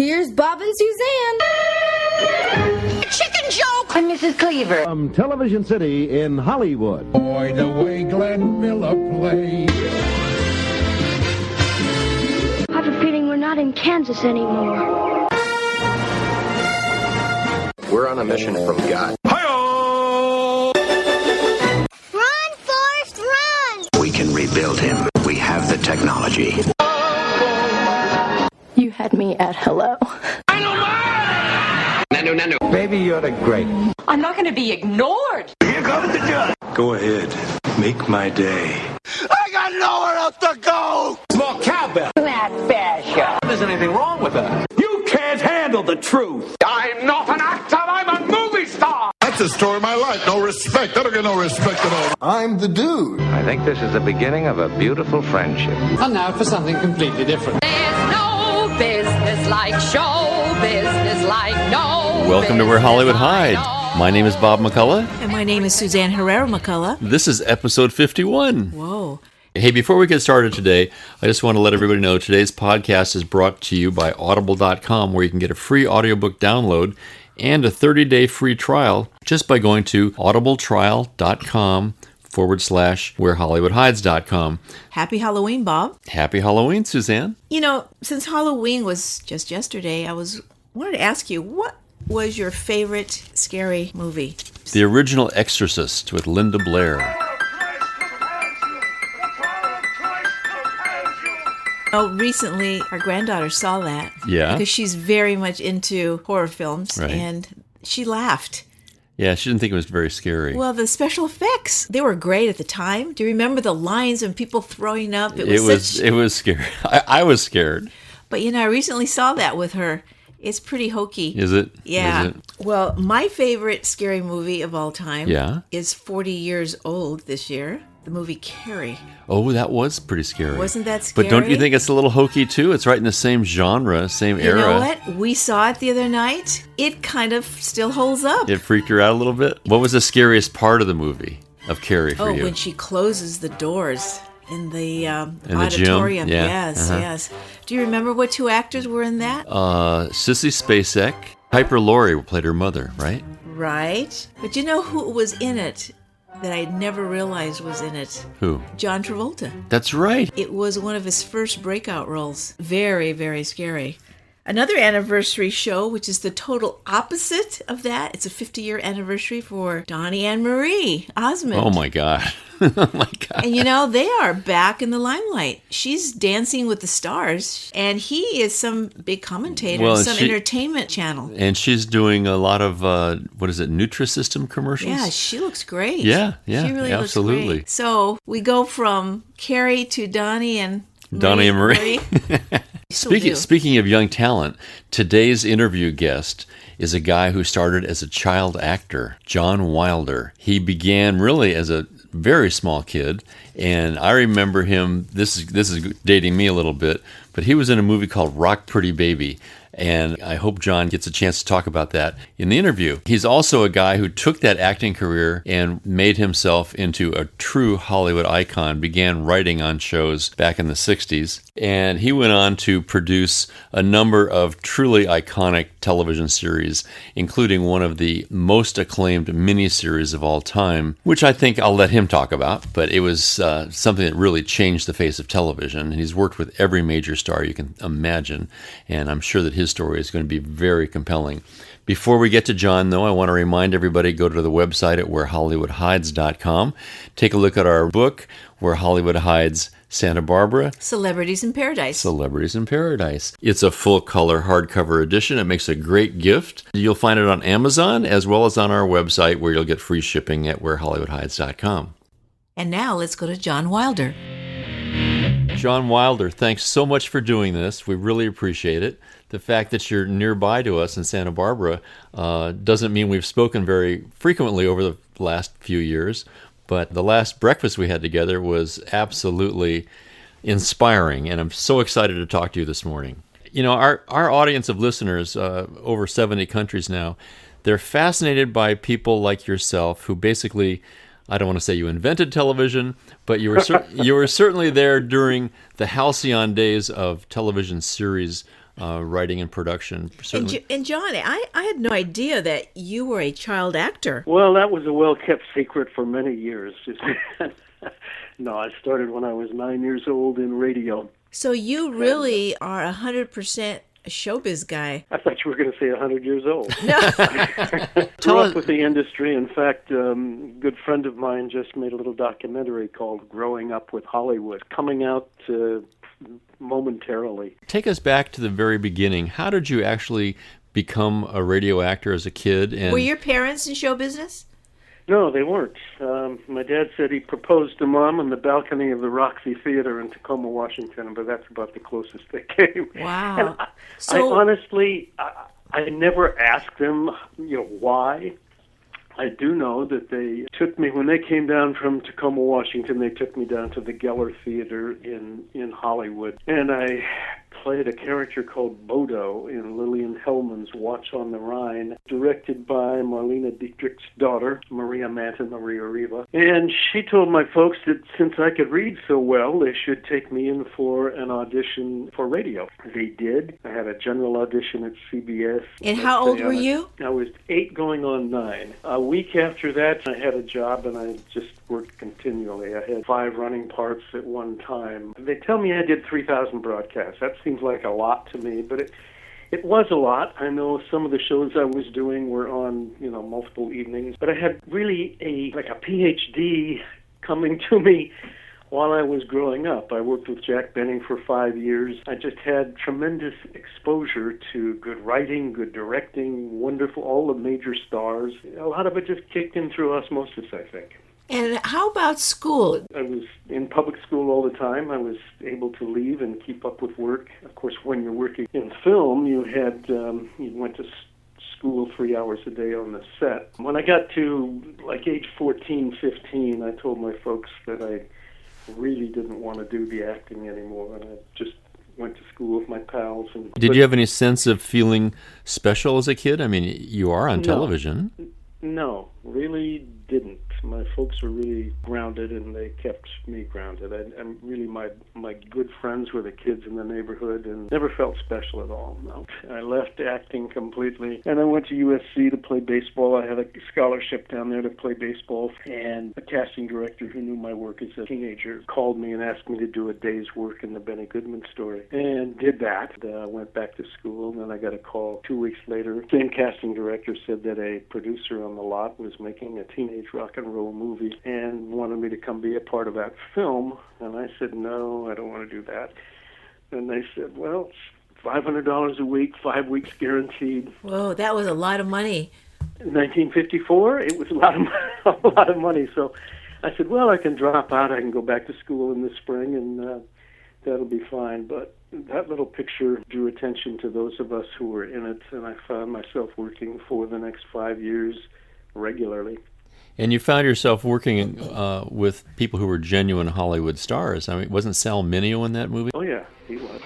Here's Bob and Suzanne. Chicken joke! I'm Mrs. Cleaver. From Television City in Hollywood. Boy, the way Glenn Miller plays. I have a feeling we're not in Kansas anymore. We're on a mission from God. Hi-oh! Run, Forrest, run! We can rebuild him. We have the technology. You had me at hello. Nano. Baby, you're the great. I'm not going to be ignored. Here comes the judge. Go ahead. Make my day. I got nowhere else to go! Small cowbell. That fashion. There's anything wrong with that. You can't handle the truth. I'm not an actor, I'm a movie star! That's the story of my life. No respect. I don't get no respect at all. I'm the dude. I think this is the beginning of a beautiful friendship. And now for something completely different. There's no business like show business like no. Welcome to Where Hollywood Hides. My name is Bob McCullough. And my name is Suzanne Herrera McCullough. This is episode 51. Whoa. Hey, before we get started today, I just want to let everybody know today's podcast is brought to you by Audible.com, where you can get a free audiobook download and a 30-day free trial just by going to audibletrial.com/wherehollywoodhides.com. Happy Halloween, Bob. Happy Halloween, Suzanne. You know, since Halloween was just yesterday, wanted to ask you, what was your favorite scary movie? The original Exorcist with Linda Blair. Oh, recently our granddaughter saw that. Yeah. Because she's very much into horror films, Right. and she laughed. Yeah, she didn't think it was very scary. Well, the special effects, they were great at the time. Do you remember the lines and people throwing up? It was scary. I was scared. But, you know, I recently saw that with her. It's pretty hokey. Is it? Yeah. Is it? Well, my favorite scary movie of all time is 40 years old this year. The movie Carrie. Oh, that was pretty scary. Wasn't that scary? But don't you think it's a little hokey too? It's right in the same genre, same era. You know what? We saw it the other night. It kind of still holds up. It freaked her out a little bit. What was the scariest part of the movie of Carrie for you? Oh, when she closes the doors in the in auditorium. The gym? Yeah. Yes, yes. Do you remember what two actors were in that? Sissy Spacek. Piper Laurie played her mother, right? Right. But you know who was in it that I never realized was in it? Who? John Travolta. That's right. It was one of his first breakout roles. Very, very scary. Another anniversary show, which is the total opposite of that. It's a 50-year anniversary for Donnie and Marie Osmond. Oh, my God. Oh, my God. And, you know, they are back in the limelight. She's Dancing with the Stars, and he is some big commentator on some entertainment channel. And she's doing a lot of, Nutrisystem commercials? Yeah, she looks great. Yeah, She really absolutely. looks great. So we go from Carrie to Donnie and Marie. Speaking of young talent, today's interview guest is a guy who started as a child actor, John Wilder. He began really as a very small kid, and I remember him, this is dating me a little bit, but he was in a movie called Rock Pretty Baby. And I hope John gets a chance to talk about that in the interview. He's also a guy who took that acting career and made himself into a true Hollywood icon, began writing on shows back in the 60s. And he went on to produce a number of truly iconic television series, including one of the most acclaimed miniseries of all time, which I think I'll let him talk about. But it was something that really changed the face of television. And he's worked with every major star you can imagine. And I'm sure that his story is going to be very compelling. Before we get to John, though, I want to remind everybody, go to the website at wherehollywoodhides.com. Take a look at our book, Where Hollywood Hides Santa Barbara. Celebrities in Paradise. Celebrities in Paradise. It's a full-color hardcover edition. It makes a great gift. You'll find it on Amazon as well as on our website, where you'll get free shipping at wherehollywoodhides.com. And now let's go to John Wilder. John Wilder, thanks so much for doing this. We really appreciate it. The fact that you're nearby to us in Santa Barbara doesn't mean we've spoken very frequently over the last few years, but the last breakfast we had together was absolutely inspiring, and I'm so excited to talk to you this morning. You know, our audience of listeners, over 70 countries now, they're fascinated by people like yourself who basically, I don't want to say you invented television, but you were certainly there during the halcyon days of television series writing and production. Certainly. And Johnny, I had no idea that you were a child actor. Well, that was a well-kept secret for many years. No, I started when I was 9 years old in radio. So you really are 100% a showbiz guy. I thought you were going to say 100 years old. No. Grew up with the industry. In fact, a good friend of mine just made a little documentary called Growing Up with Hollywood, coming out momentarily. Take us back to the very beginning. How did you actually become a radio actor as a kid? And were your parents in show business? No, they weren't. My dad said he proposed to Mom on the balcony of the Roxy Theater in Tacoma, Washington, but that's about the closest they came. Wow. And I honestly, I never asked them, why. I do know that they took me, when they came down from Tacoma, Washington, they took me down to the Geller Theater in Hollywood. And I played a character called Bodo in Lillian Hellman's Watch on the Rhine, directed by Marlene Dietrich's daughter, Maria Riva. And she told my folks that since I could read so well, they should take me in for an audition for radio. They did. I had a general audition at CBS. And how old were you? I was 8 going on 9. A week after that, I had a job and I just worked continually. I had 5 running parts at one time. They tell me I did 3,000 broadcasts. That seems like a lot to me, but it was a lot. I know some of the shows I was doing were on, multiple evenings, but I had really a PhD coming to me while I was growing up. I worked with Jack Benning for 5 years. I just had tremendous exposure to good writing, good directing, wonderful, all the major stars. A lot of it just kicked in through osmosis, I think. And how about school? I was in public school all the time. I was able to leave and keep up with work. Of course, when you're working in film, you went to school 3 hours a day on the set. When I got to age 14, 15, I told my folks that I really didn't want to do the acting anymore, and I just went to school with my pals. Did you have any sense of feeling special as a kid? I mean, you are on television. No, really didn't. My folks were really grounded, and they kept me grounded. And really, my good friends were the kids in the neighborhood, and never felt special at all. No, I left acting completely, and I went to USC to play baseball. I had a scholarship down there to play baseball, and a casting director who knew my work as a teenager called me and asked me to do a day's work in the Benny Goodman story, and did that. Went back to school, and then I got a call 2 weeks later. Same casting director said that a producer on the lot was making a teenage rock and roll movie and wanted me to come be a part of that film, and I said, no, I don't want to do that. And they said, well, it's $500 a week, 5 weeks guaranteed. Whoa, that was a lot of money. In 1954, it was a lot of money. So I said, well, I can drop out. I can go back to school in the spring, and that'll be fine. But that little picture drew attention to those of us who were in it, and I found myself working for the next 5 years regularly. And you found yourself working with people who were genuine Hollywood stars. I mean, wasn't Sal Mineo in that movie? Oh, yeah, he was.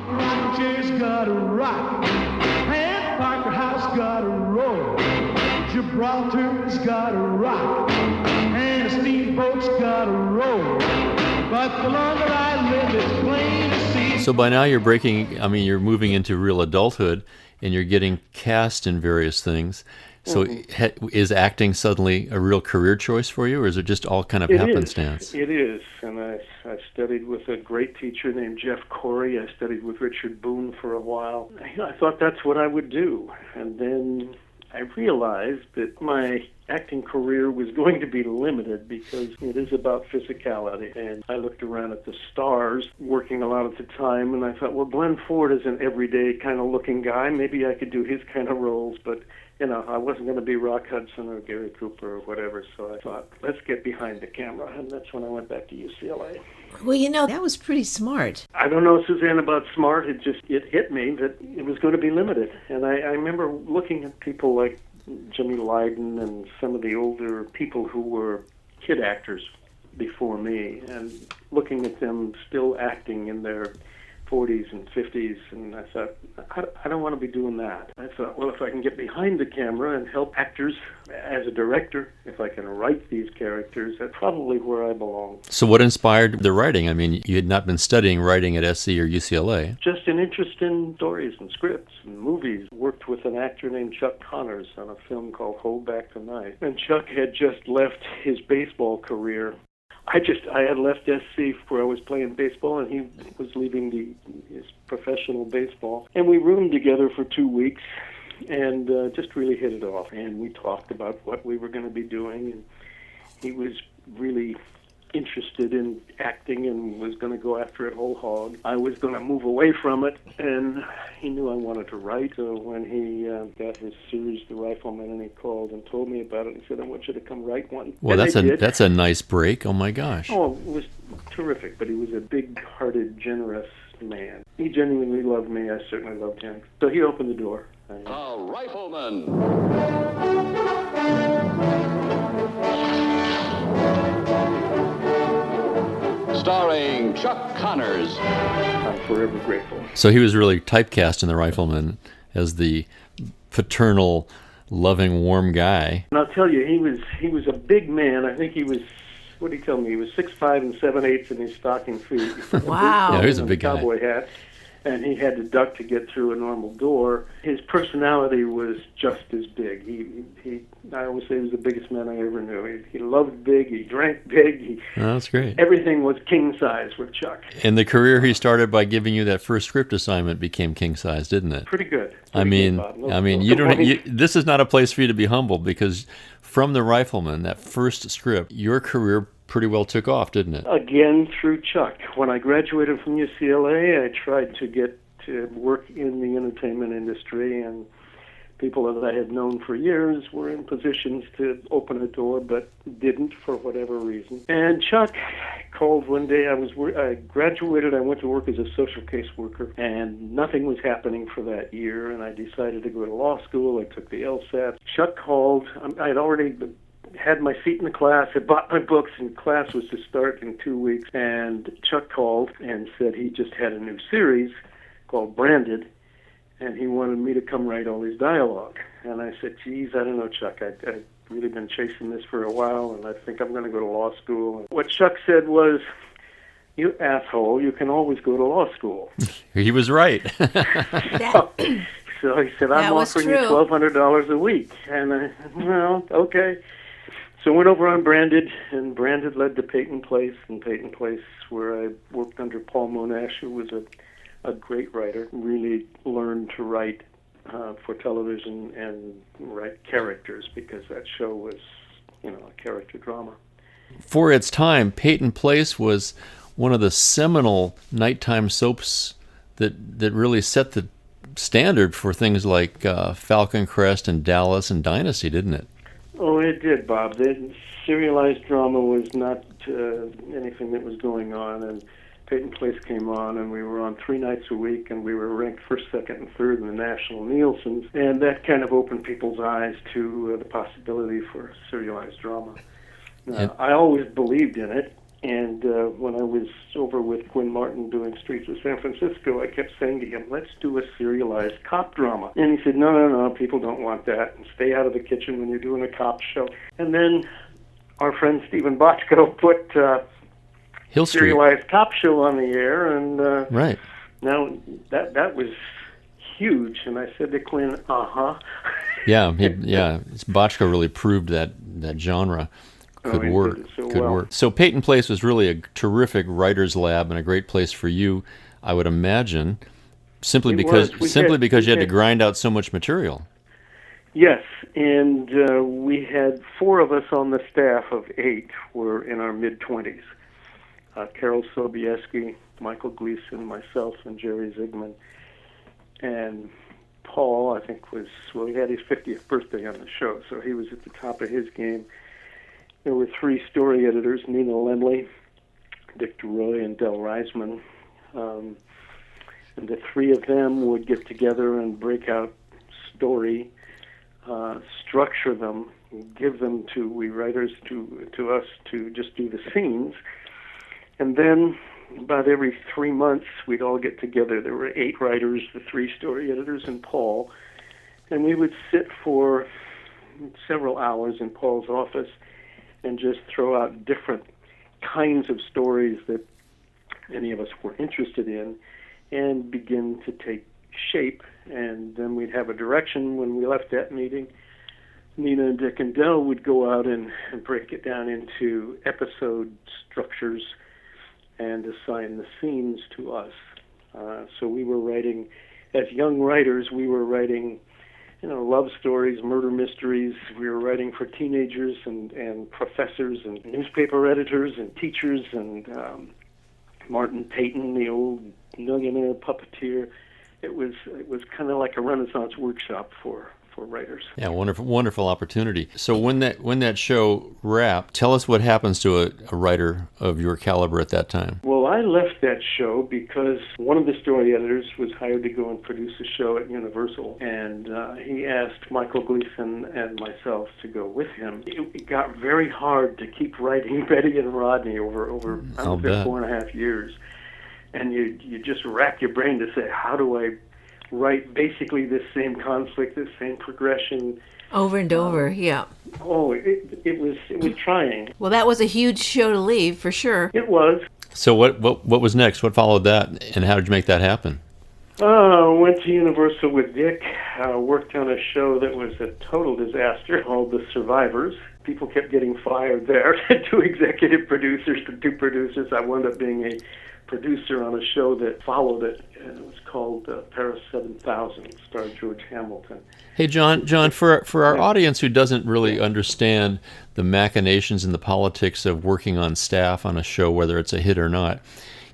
Roger's got a rock, and Parker House got a roll. Gibraltar's got a rock, and a steamboat's got a roll. But the longer I live, it's plain to see. So by now you're moving into real adulthood, and you're getting cast in various things. So is acting suddenly a real career choice for you, or is it just all kind of happenstance? It is, and I studied with a great teacher named Jeff Corey. I studied with Richard Boone for a while. I thought that's what I would do, and then I realized that my acting career was going to be limited because it is about physicality. And I looked around at the stars working a lot at the time, and I thought, well, Glenn Ford is an everyday kind of looking guy. Maybe I could do his kind of roles, but I wasn't going to be Rock Hudson or Gary Cooper or whatever, so I thought, let's get behind the camera, and that's when I went back to UCLA. Well, that was pretty smart. I don't know, Suzanne, about smart. It hit me that it was going to be limited, and I remember looking at people like Jimmy Lydon and some of the older people who were kid actors before me, and looking at them still acting in their 40s and 50s, and I thought, I don't want to be doing that. I thought, well, if I can get behind the camera and help actors as a director, if I can write these characters, that's probably where I belong. So what inspired the writing? I mean, you had not been studying writing at SC or UCLA. Just an interest in stories and scripts and movies. Worked with an actor named Chuck Connors on a film called Hold Back the Night. And Chuck had just left his baseball career. I had left SC where I was playing baseball, and he was leaving his professional baseball. And we roomed together for 2 weeks and just really hit it off. And we talked about what we were going to be doing, and he was really interested in acting and was going to go after it whole hog. I was going to move away from it, and he knew I wanted to write. So when he got his series, The Rifleman, and he called and told me about it and said, I want you to come write one. Well, and that's a nice break. Oh, my gosh. Oh, it was terrific, but he was a big-hearted, generous man. He genuinely loved me. I certainly loved him. So he opened the door. A Rifleman. Starring Chuck Connors. I'm forever grateful. So he was really typecast in The Rifleman as the paternal, loving, warm guy. And I'll tell you, he was a big man. I think he was, what did he tell me? He was 6'5" and 7/8 in his stocking feet. Wow. Yeah, he was a big guy. Cowboy hat. And he had to duck to get through a normal door. His personality was just as big. I always say he was the biggest man I ever knew. He loved big, he drank big. Oh, that's great. Everything was king size with Chuck. And the career he started by giving you that first script assignment became king size, didn't it? Pretty good. This is not a place for you to be humble, because from The Rifleman, that first script, your career pretty well took off, didn't it? Again, through Chuck. When I graduated from UCLA, I tried to get to work in the entertainment industry, and people that I had known for years were in positions to open a door, but didn't for whatever reason. And Chuck called one day. I graduated. I went to work as a social case worker, and nothing was happening for that year, and I decided to go to law school. I took the LSAT. Chuck called. I had already had my seat in the class, had bought my books, and class was to start in 2 weeks. And Chuck called and said he just had a new series called Branded, and he wanted me to come write all his dialogue. And I said, geez, I don't know, Chuck. I've really been chasing this for a while, and I think I'm going to go to law school. And what Chuck said was, you asshole, you can always go to law school. He was right. So he said, I'm offering you $1,200 a week. And I said, well, okay. So I went over on Branded, and Branded led to Peyton Place, and Peyton Place, where I worked under Paul Monash, who was a great writer, really learned to write for television and write characters, because that show was, a character drama. For its time, Peyton Place was one of the seminal nighttime soaps that really set the standard for things like Falcon Crest and Dallas and Dynasty, didn't it? Oh, it did, Bob. The serialized drama was not anything that was going on, and Peyton Place came on, and we were on 3 nights a week, and we were ranked first, second, and third in the national Nielsen's, and that kind of opened people's eyes to the possibility for serialized drama. I always believed in it, and when I was over with Quinn Martin doing Streets of San Francisco, I kept saying to him, let's do a serialized cop drama. And he said, no, people don't want that, and stay out of the kitchen when you're doing a cop show. And then our friend Stephen Bochco put Hill Street serialized cop show on the air, and right. Now that was huge, and I said to Quinn, Yeah, Bochco really proved that genre could work. So Peyton Place was really a terrific writer's lab and a great place for you, I would imagine, simply because you had to grind out so much material. Yes, and we had 4 of us on the staff of 8 were in our mid-20s. Carol Sobieski, Michael Gleason, myself, and Jerry Zigman. And Paul, I think, he had his 50th birthday on the show, so he was at the top of his game. There were 3 story editors, Nina Lemley, Dick DeRoy, and Del Reisman. And the 3 of them would get together and break out story, structure them, give them to we writers, to us, to just do the scenes. And then about every 3 months, we'd all get together. There were 8 writers, the 3 story editors, and Paul. And we would sit for several hours in Paul's office and just throw out different kinds of stories that any of us were interested in and begin to take shape. And then we'd have a direction when we left that meeting. Nina and Dick and Del would go out and break it down into episode structures and assign the scenes to us. So we were writing, as young writers, we were writing, love stories, murder mysteries. We were writing for teenagers and professors and newspaper editors and teachers and Martin Payton, the old millionaire puppeteer. It was kind of like a Renaissance workshop for writers. Yeah, wonderful opportunity. So when that show wrapped, tell us what happens to a writer of your caliber at that time. Well, I left that show because one of the story editors was hired to go and produce a show at Universal, and he asked Michael Gleason and myself to go with him. It got very hard to keep writing Betty and Rodney over 4.5 years, and you just rack your brain to say, how do I write basically this same conflict, this same progression over and over? Yeah. Oh, it was trying. Well, that was a huge show to leave, for sure. It was. So what was next? What followed that, and how did you make that happen? Went to Universal with Dick. Worked on a show that was a total disaster called The Survivors. People kept getting fired there. 2 executive producers to 2 producers. I wound up being a producer on a show that followed it, and it was called Paris 7000. It starred George Hamilton. Hey, John, for our audience who doesn't really understand the machinations and the politics of working on staff on a show, whether it's a hit or not,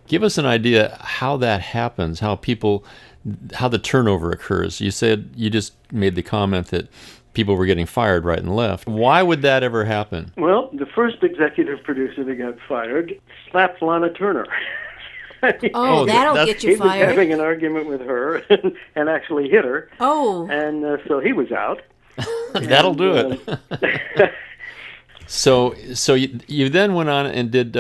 give us an idea how that happens, how the turnover occurs. You said you just made the comment that people were getting fired right and left. Why would that ever happen? Well, the first executive producer that got fired slapped Lana Turner. That'll get you fired. He was having an argument with her and actually hit her. Oh. And so he was out. That'll do it. So you then went on and did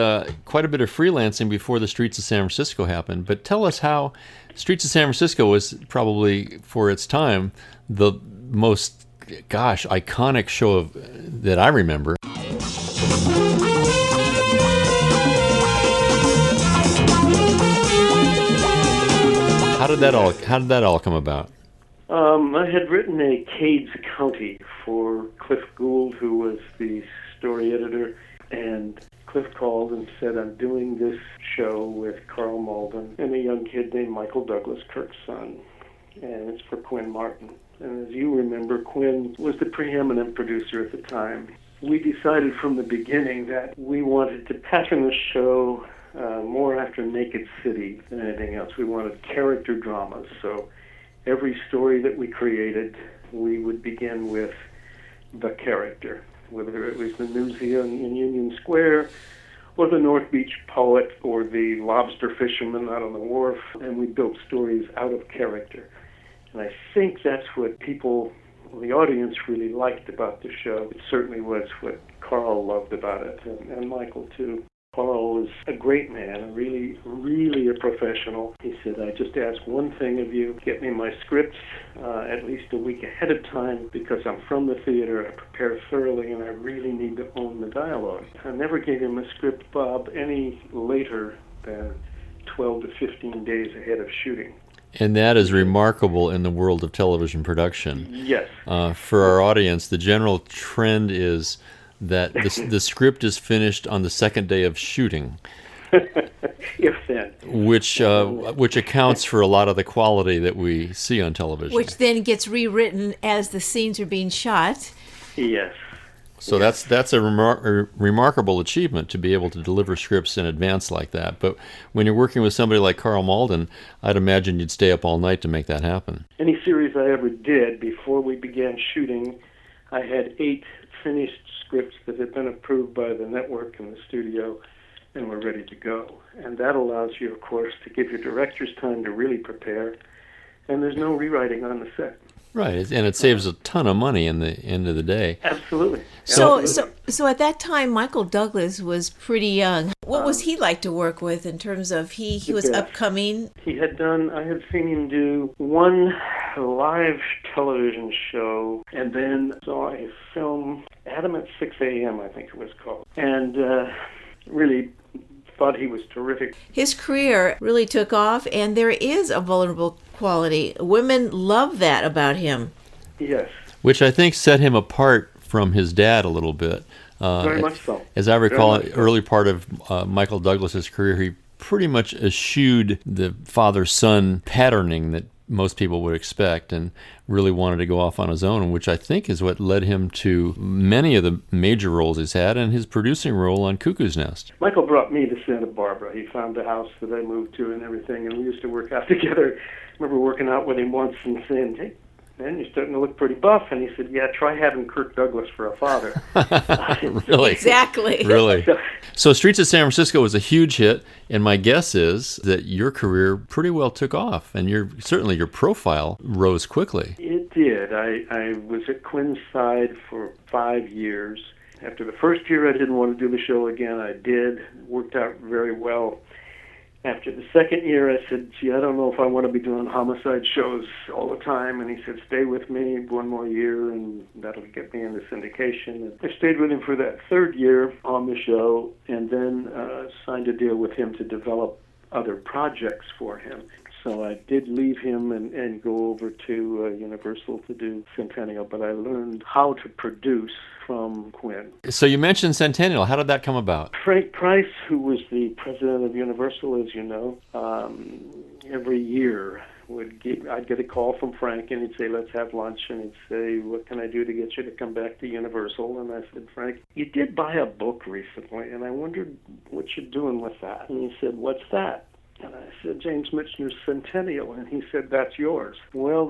quite a bit of freelancing before the Streets of San Francisco happened. But tell us how Streets of San Francisco was probably, for its time, the most, iconic show that I remember. How did that all come about? I had written a Cades County for Cliff Gould, who was the story editor, and Cliff called and said, I'm doing this show with Carl Malden and a young kid named Michael Douglas, Kirk's son, and it's for Quinn Martin. And as you remember, Quinn was the preeminent producer at the time. We decided from the beginning that we wanted to pattern the show more after Naked City than anything else. We wanted character dramas, so every story that we created, we would begin with the character, whether it was the newsy in Union Square or the North Beach poet or the lobster fisherman out on the wharf, and we built stories out of character. And I think that's what the audience really liked about the show. It certainly was what Carl loved about it, and Michael too. Carl was a great man, really, really a professional. He said, I just ask one thing of you, get me my scripts at least a week ahead of time, because I'm from the theater, I prepare thoroughly, and I really need to own the dialogue. I never gave him a script, Bob, any later than 12 to 15 days ahead of shooting. And that is remarkable in the world of television production. Yes. For our audience, the general trend is that the script is finished on the second day of shooting. If then. Which accounts for a lot of the quality that we see on television. Which then gets rewritten as the scenes are being shot. Yes. So that's a remarkable achievement to be able to deliver scripts in advance like that. But when you're working with somebody like Carl Malden, I'd imagine you'd stay up all night to make that happen. Any series I ever did, before we began shooting, I had 8 finished scripts that had been approved by the network and the studio and were ready to go. And that allows you, of course, to give your directors time to really prepare, and there's no rewriting on the set. Right, and it saves a ton of money in the end of the day. Absolutely. So So at that time, Michael Douglas was pretty young. What was he like to work with in terms of he was upcoming? I had seen him do one live television show and then saw a film, Adam at 6 a.m., I think it was called, and really thought he was terrific. His career really took off, and there is a vulnerable quality. Women love that about him. Yes. Which I think set him apart from his dad a little bit. Very much so. As I recall, early part of Michael Douglas's career, he pretty much eschewed the father-son patterning that most people would expect and really wanted to go off on his own, which I think is what led him to many of the major roles he's had and his producing role on Cuckoo's Nest. Michael brought me to Santa Barbara. He found the house that I moved to and everything, and we used to work out together. I remember working out with him once and saying, "Hey, man, you're starting to look pretty buff." And he said, "Yeah, try having Kirk Douglas for a father." Really? Exactly. Really? So Streets of San Francisco was a huge hit, and my guess is that your career pretty well took off, and certainly your profile rose quickly. It did. I was at Quinn's side for 5 years. After the first year, I didn't want to do the show again. I did. It worked out very well. After the second year, I said, "Gee, I don't know if I want to be doing homicide shows all the time." And he said, "Stay with me one more year, and that'll get me into syndication." And I stayed with him for that third year on the show, and then signed a deal with him to develop other projects for him. So I did leave him and go over to Universal to do Centennial, but I learned how to produce from Quinn. So you mentioned Centennial. How did that come about? Frank Price, who was the president of Universal, as you know, every year I'd get a call from Frank, and he'd say, "Let's have lunch," and he'd say, "What can I do to get you to come back to Universal?" And I said, "Frank, you did buy a book recently, and I wondered what you're doing with that." And he said, "What's that?" And I said, "James Michener's Centennial." And he said, "That's yours." Well,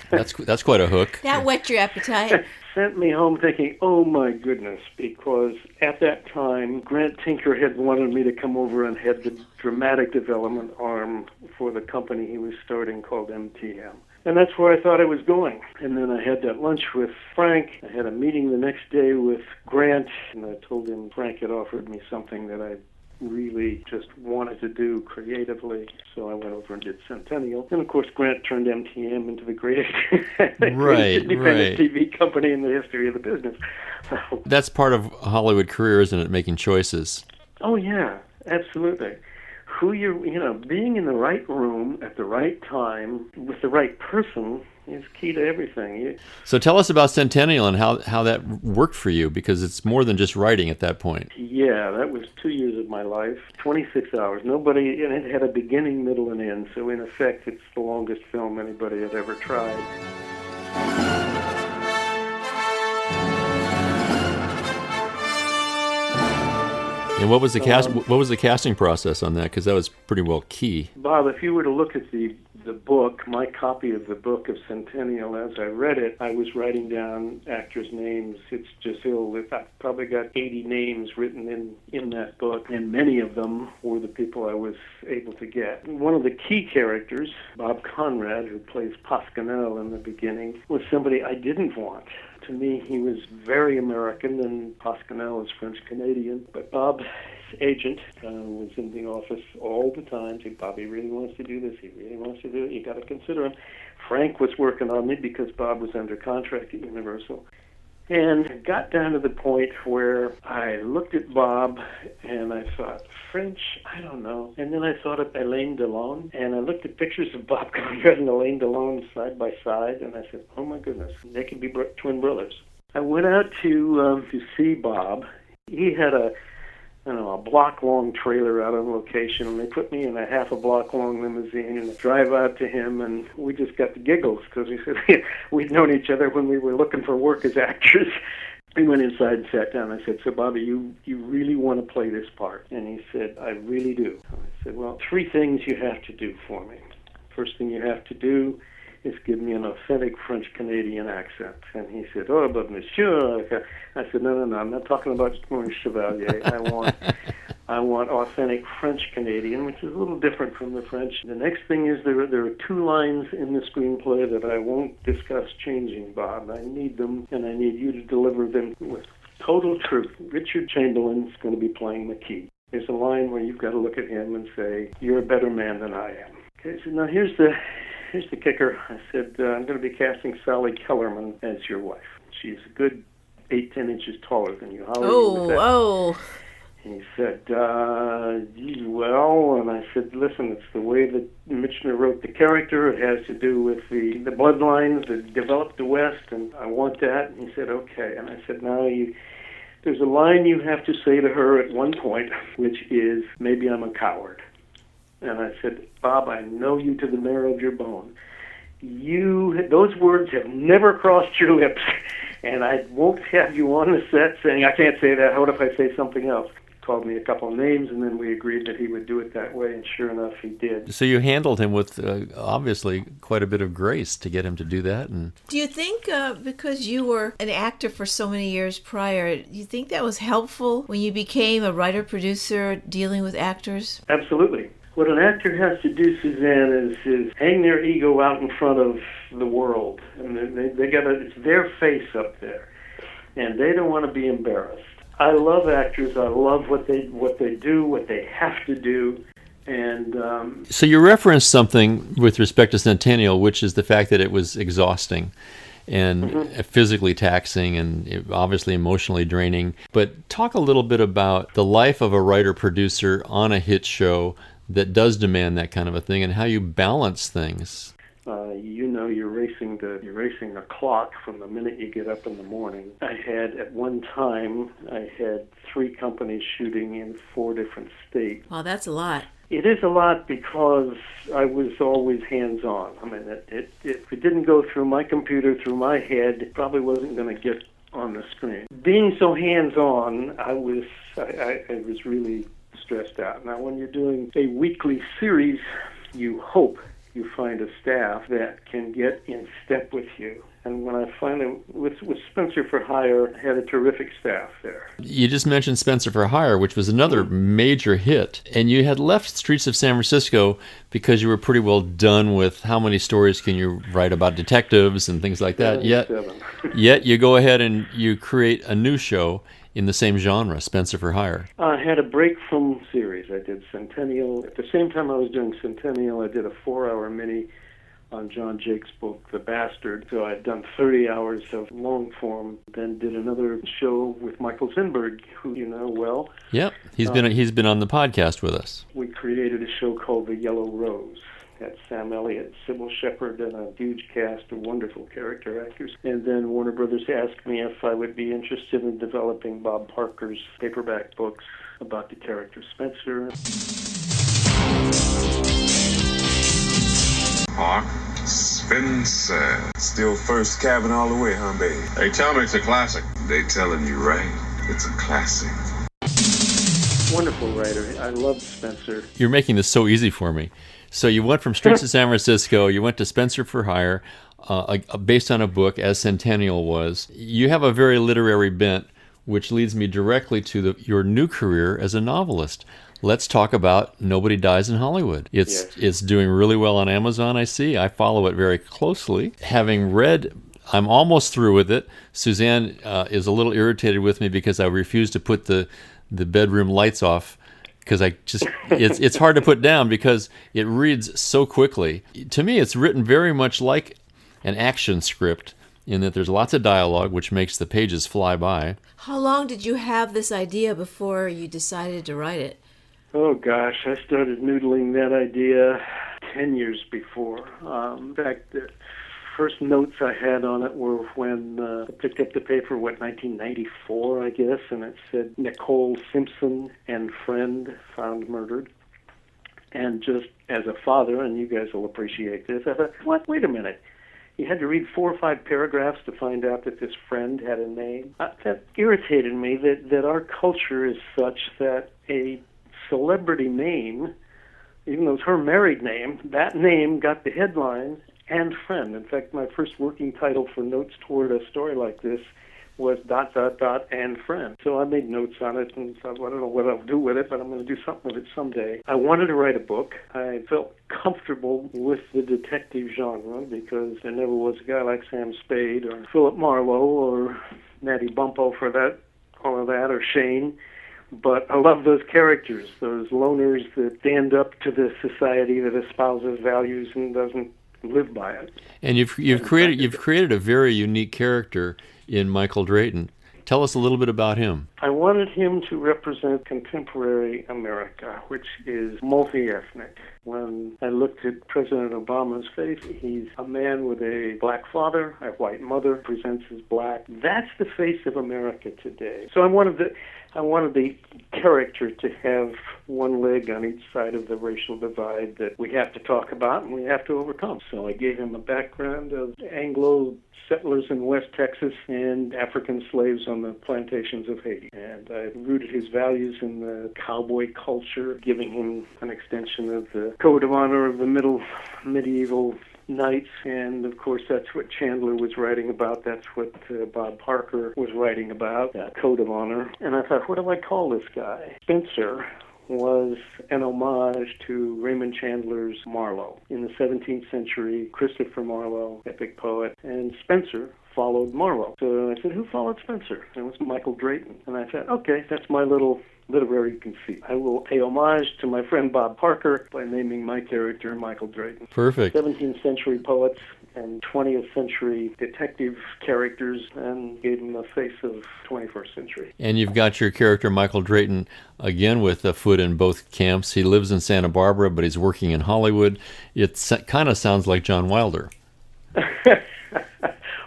That's quite a hook. That whet your appetite. Sent me home thinking, oh my goodness, because at that time, Grant Tinker had wanted me to come over and head the dramatic development arm for the company he was starting called MTM. And that's where I thought I was going. And then I had that lunch with Frank. I had a meeting the next day with Grant, and I told him Frank had offered me something that I really just wanted to do creatively. So I went over and did Centennial. And of course, Grant turned MTM into the greatest independent TV company in the history of the business. So, that's part of a Hollywood career, isn't it? Making choices. Oh, yeah, absolutely. Being in the right room at the right time with the right person is key to everything. So tell us about Centennial and how that worked for you, because it's more than just writing at that point. Yeah, that was 2 years of my life, 26 hours. And it had a beginning, middle, and end. So in effect, it's the longest film anybody had ever tried. And what was the casting process on that? Because that was pretty well key. Bob, if you were to look at the book, my copy of the book of Centennial, as I read it, I was writing down actors' names. It's just I probably got 80 names written in that book, and many of them were the people I was able to get. One of the key characters, Bob Conrad, who plays Pasquinel in the beginning, was somebody I didn't want. To me, he was very American, and Pasquinel is French-Canadian. But Bob's agent was in the office all the time saying, "Bobby really wants to do this. He really wants to do it. You got to consider him." Frank was working on me because Bob was under contract at Universal. And it got down to the point where I looked at Bob and I thought, French, I don't know. And then I thought of Alain Delon, and I looked at pictures of Bob Conrad and Alain Delon side by side, and I said, oh my goodness, they could be twin brothers. I went out to see Bob. He had a block-long trailer out on location, and they put me in a half-a-block-long limousine and I drive out to him, and we just got the giggles because we said we'd known each other when we were looking for work as actors. We went inside and sat down. I said, "So, Bobby, you really want to play this part?" And he said, "I really do." I said, "Well, 3 things you have to do for me. First thing you have to do is give me an authentic French-Canadian accent." And he said, "Oh, but monsieur." I said, no, I'm not talking about Maurice Chevalier. I want authentic French-Canadian, which is a little different from the French. The next thing is there are 2 lines in the screenplay that I won't discuss changing, Bob. I need them, and I need you to deliver them with Total truth. Richard Chamberlain's going to be playing McKee. There's a line where you've got to look at him and say, "You're a better man than I am." Okay, so now here's the kicker. I said, I'm going to be casting Sally Kellerman as your wife. She's a good 8-10 inches taller than you. How are you with that? Oh. And he said, well, and I said, listen, it's the way that Michener wrote the character. It has to do with the bloodlines that developed the West, and I want that. And he said, okay. And I said, now there's a line you have to say to her at one point, which is, maybe I'm a coward. And I said, Bob, I know you to the marrow of your bone. Those words have never crossed your lips, and I won't have you on the set saying, I can't say that. What if I say something else? He called me a couple of names, and then we agreed that he would do it that way, and sure enough, he did. So you handled him with, obviously, quite a bit of grace to get him to do that. And do you think, because you were an actor for so many years prior, do you think that was helpful when you became a writer-producer dealing with actors? Absolutely. What an actor has to do, Suzanne, is hang their ego out in front of the world, and it's their face up there, and they don't want to be embarrassed. I love actors. I love what they do, what they have to do, and so you referenced something with respect to Centennial, which is the fact that it was exhausting and physically taxing and obviously emotionally draining. But talk a little bit about the life of a writer-producer on a hit show that does demand that kind of a thing, and how you balance things. You're racing the clock from the minute you get up in the morning. At one time, I had 3 companies shooting in 4 different states. Wow, that's a lot. It is a lot because I was always hands-on. I mean, if it didn't go through my computer, through my head, it probably wasn't going to get on the screen. Being so hands-on, I was really stressed out. Now, when you're doing a weekly series, you hope you find a staff that can get in step with you. And when I finally, with Spencer for Hire, had a terrific staff there. You just mentioned Spencer for Hire, which was another major hit. And you had left Streets of San Francisco because you were pretty well done with how many stories can you write about detectives and things like that. Yet you go ahead and you create a new show in the same genre, Spencer for Hire. I had a break from series. I did Centennial. At the same time I was doing Centennial, I did a 4-hour mini on John Jake's book, The Bastard. So I'd done 30 hours of long form, then did another show with Michael Zinberg, who you know well. Yep, he's been on the podcast with us. We created a show called The Yellow Rose. Had Sam Elliott, Sybil Shepherd, and a huge cast of wonderful character actors. And then Warner Brothers asked me if I would be interested in developing Bob Parker's paperback books about the character Spencer. Mark, Spencer. Still first cabin all the way, huh, baby? They tell me it's a classic. They telling you right. It's a classic. Wonderful writer. I loved Spencer. You're making this so easy for me. So you went from Streets of San Francisco, you went to Spencer for Hire, based on a book, as Centennial was. You have a very literary bent, which leads me directly to your new career as a novelist. Let's talk about Nobody Dies in Hollywood. It's doing really well on Amazon, I see. I follow it very closely. Having read, I'm almost through with it. Suzanne is a little irritated with me because I refuse to put the bedroom lights off, because it's hard to put down because it reads so quickly. To me, it's written very much like an action script in that there's lots of dialogue, which makes the pages fly by. How long did you have this idea before you decided to write it? Oh, gosh, I started noodling that idea 10 years before. In fact, the first notes I had on it were when I picked up the paper, 1994, I guess, and it said Nicole Simpson and friend found murdered. And just as a father, and you guys will appreciate this, I thought, what? Wait a minute. You had to read 4 or 5 paragraphs to find out that this friend had a name. That irritated me, that our culture is such that a celebrity name, even though it's her married name, that name got the headline and friend. In fact, my first working title for notes toward a story like this was ... and friend. So I made notes on it and thought, well, I don't know what I'll do with it, but I'm going to do something with it someday. I wanted to write a book. I felt comfortable with the detective genre because there never was a guy like Sam Spade or Philip Marlowe or Natty Bumppo for that all of that, or Shane. But I love those characters, those loners that stand up to the society that espouses values and doesn't live by it. And you've created a very unique character in Michael Drayton. Tell us a little bit about him. I wanted him to represent contemporary America, which is multi-ethnic. When I looked at President Obama's face, he's a man with a black father, a white mother, presents as black. That's the face of America today. So I wanted the character to have one leg on each side of the racial divide that we have to talk about and we have to overcome. So I gave him a background of Anglo settlers in West Texas and African slaves on the plantations of Haiti. And I rooted his values in the cowboy culture, giving him an extension of the code of honor of the medieval knights. And of course, that's what Chandler was writing about. That's what Bob Parker was writing about, that code of honor. And I thought, what do I call this guy? Spencer was an homage to Raymond Chandler's Marlowe. In the 17th century, Christopher Marlowe, epic poet, and Spencer followed Marlowe. So I said, who followed Spencer? And it was Michael Drayton. And I said, okay, that's my little literary conceit. I will pay homage to my friend Bob Parker by naming my character Michael Drayton. Perfect. 17th century poets and 20th century detective characters, and gave them the face of 21st century. And you've got your character Michael Drayton, again with a foot in both camps. He lives in Santa Barbara, but he's working in Hollywood. It kind of sounds like John Wilder.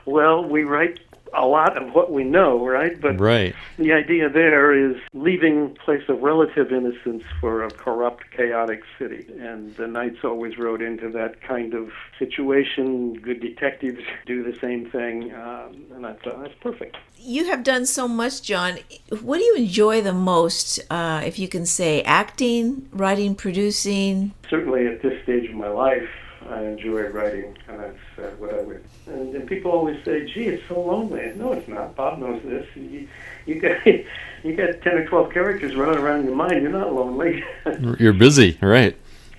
Well, we write a lot of what we know, right? But right. The idea there is leaving a place of relative innocence for a corrupt, chaotic city. And the Knights always wrote into that kind of situation. Good detectives do the same thing. And I thought, that's perfect. You have done so much, John. What do you enjoy the most, if you can say, acting, writing, producing? Certainly at this stage of my life, I enjoy writing, and that's what I would. And people always say, "Gee, it's so lonely." No, it's not. Bob knows this. You got 10 or 12 characters running around in your mind. You're not lonely. You're busy, right?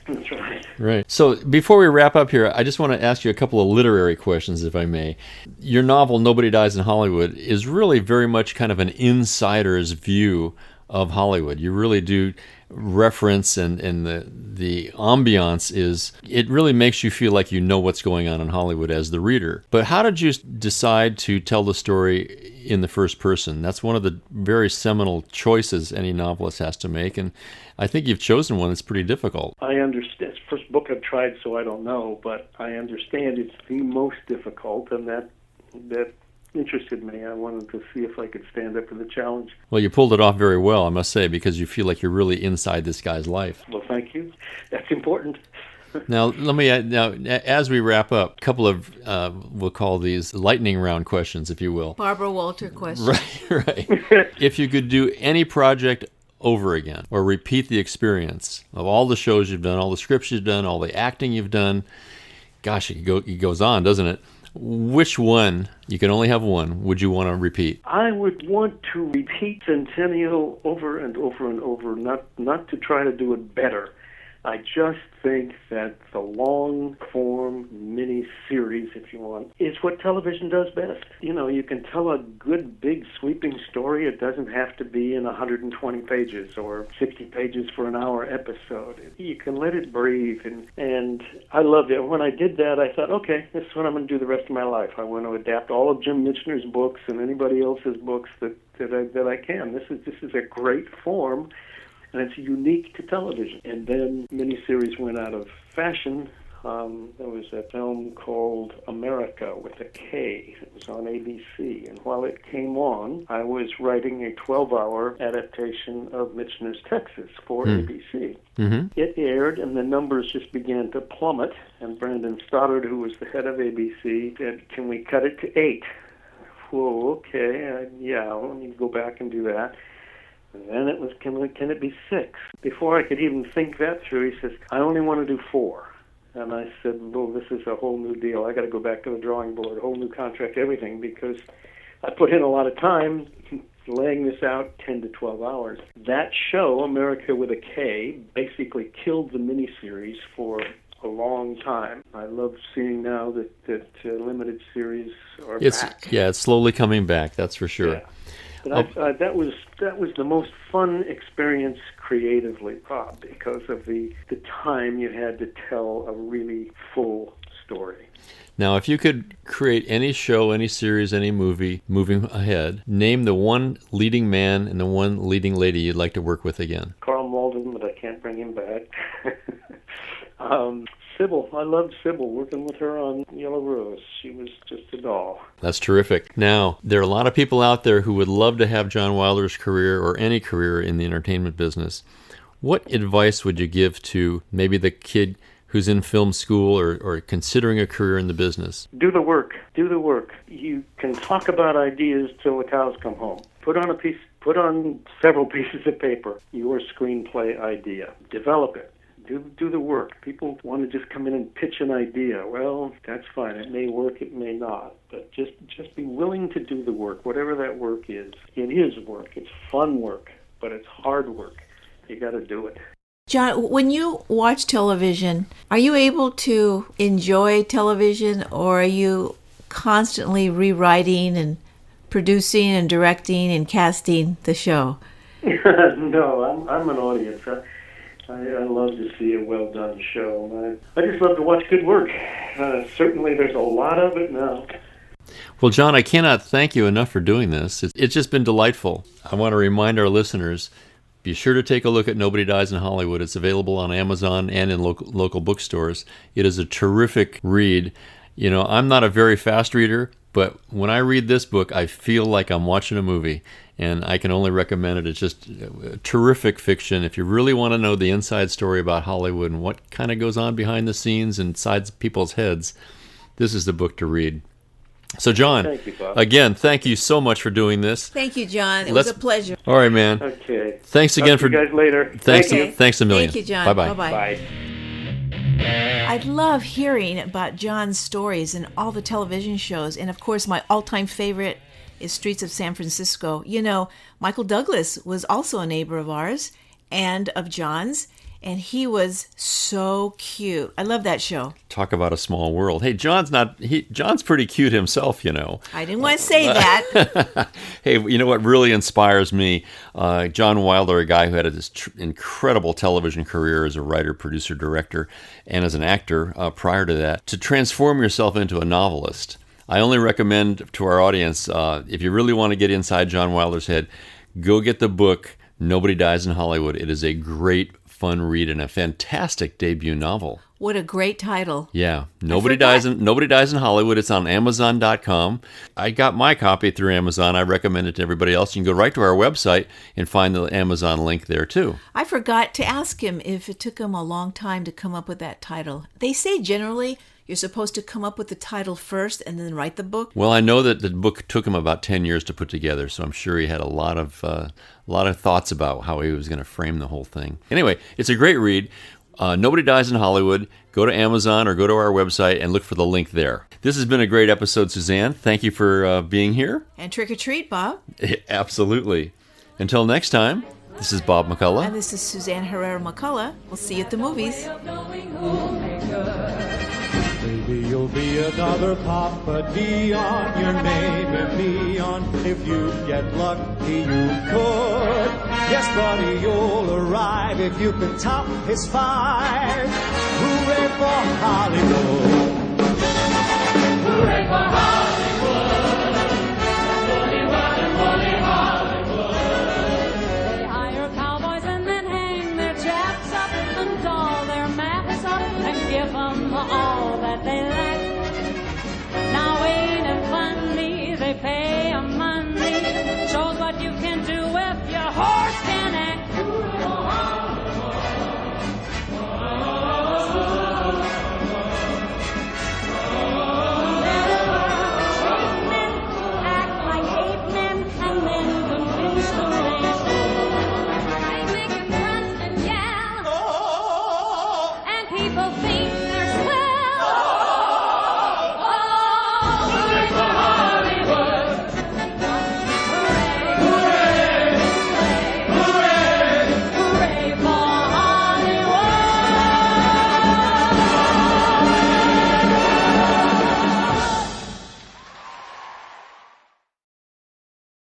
That's right. Right. So before we wrap up here, I just want to ask you a couple of literary questions, if I may. Your novel, Nobody Dies in Hollywood, is really very much kind of an insider's view of Hollywood. You really do reference, and the ambiance is, it really makes you feel like you know what's going on in Hollywood as the reader. But how did you decide to tell the story in the first person? That's one of the very seminal choices any novelist has to make, and I think you've chosen one that's pretty difficult. I understand. It's the first book I've tried, so I don't know, but I understand it's the most difficult, and that interested me. I wanted to see if I could stand up to the challenge. Well, you pulled it off very well, I must say, because you feel like you're really inside this guy's life. Well, thank you. That's important. Now, as we wrap up, a couple of, we'll call these lightning round questions, if you will. Barbara Walter questions. Right. If you could do any project over again, or repeat the experience of all the shows you've done, all the scripts you've done, all the acting you've done, gosh, it goes on, doesn't it? Which one, you can only have one, would you want to repeat? I would want to repeat Centennial over and over and over, not to try to do it better. I just think that the long-form mini-series, if you want, is what television does best. You know, you can tell a good, big, sweeping story. It doesn't have to be in 120 pages or 60 pages for an hour episode. You can let it breathe, and I loved it. When I did that, I thought, okay, this is what I'm going to do the rest of my life. I want to adapt all of Jim Michener's books and anybody else's books that I can. This is a great form, and it's unique to television. And then miniseries went out of fashion. There was a film called America with a K. It was on ABC. And while it came on, I was writing a 12-hour adaptation of Michener's Texas for ABC. Mm-hmm. It aired, and the numbers just began to plummet. And Brandon Stoddard, who was the head of ABC, said, "Can we cut it to 8? Whoa, okay, yeah, let me go back and do that. And then it was, can it be 6? Before I could even think that through, he says, "I only want to do 4. And I said, well, this is a whole new deal. I got to go back to the drawing board, a whole new contract, everything, because I put in a lot of time laying this out, 10 to 12 hours. That show, America with a K, basically killed the miniseries for a long time. I love seeing now that limited series are back. Yeah, it's slowly coming back, that's for sure. Yeah. But that was the most fun experience creatively, Bob, because of the time you had to tell a really full story. Now, if you could create any show, any series, any movie moving ahead, name the one leading man and the one leading lady you'd like to work with again. Carl Malden, but I can't bring him back. Sybil. I loved Sybil, working with her on Yellow Rose. She was just a doll. That's terrific. Now, there are a lot of people out there who would love to have John Wilder's career or any career in the entertainment business. What advice would you give to maybe the kid who's in film school or considering a career in the business? Do the work. Do the work. You can talk about ideas till the cows come home. Put on several pieces of paper your screenplay idea. Develop it. Do the work. People want to just come in and pitch an idea. Well, that's fine. It may work, it may not. But just be willing to do the work, whatever that work is. It is work. It's fun work, but it's hard work. You got to do it. John, when you watch television, are you able to enjoy television, or are you constantly rewriting and producing and directing and casting the show? No, I'm an audience. I love to see a well-done show. I just love to watch good work. Certainly there's a lot of it now. Well, John, I cannot thank you enough for doing this. It's just been delightful. I want to remind our listeners, be sure to take a look at Nobody Dies in Hollywood. It's available on Amazon and in local bookstores. It is a terrific read. You know, I'm not a very fast reader, but when I read this book, I feel like I'm watching a movie, and I can only recommend it. It's just terrific fiction. If you really want to know the inside story about Hollywood and what kind of goes on behind the scenes inside people's heads, this is the book to read. So, John, thank you, Bob. Again, thank you so much for doing this. Thank you, John. It was a pleasure. All right, man. Okay. Thanks again for you guys later. Thanks. Thank you. Thanks a million. Thank you, John. Bye-bye. Bye-bye. Bye. I love hearing about John's stories and all the television shows. And, of course, my all-time favorite is Streets of San Francisco. You know, Michael Douglas was also a neighbor of ours and of John's, and he was so cute. I love that show. Talk about a small world. Hey, John's pretty cute himself, you know. I didn't want to say that. Hey, you know what really inspires me? John Wilder, a guy who had this incredible television career as a writer, producer, director, and as an actor prior to that, to transform yourself into a novelist. I only recommend to our audience, if you really want to get inside John Wilder's head, go get the book, Nobody Dies in Hollywood. It is a great, fun read and a fantastic debut novel. What a great title. Yeah. Nobody Dies in Hollywood. It's on Amazon.com. I got my copy through Amazon. I recommend it to everybody else. You can go right to our website and find the Amazon link there, too. I forgot to ask him if it took him a long time to come up with that title. They say generally you're supposed to come up with the title first and then write the book. Well, I know that the book took him about 10 years to put together, so I'm sure he had a lot of thoughts about how he was going to frame the whole thing. Anyway, it's a great read. Nobody Dies in Hollywood. Go to Amazon or go to our website and look for the link there. This has been a great episode, Suzanne. Thank you for being here. And trick or treat, Bob. Absolutely. Until next time, this is Bob McCullough. And this is Suzanne Herrera McCullough. We'll see you at the movies. Maybe you'll be another Papa Dion, your name in neon. If you get lucky, you could. Yes, buddy, you'll arrive if you can top his 5. Hooray for Hollywood! Hooray for Hollywood! Woolly Hollywood! They hire cowboys and then hang their chaps up and doll their maps up and give them all that they lack. Now ain't it funny they pay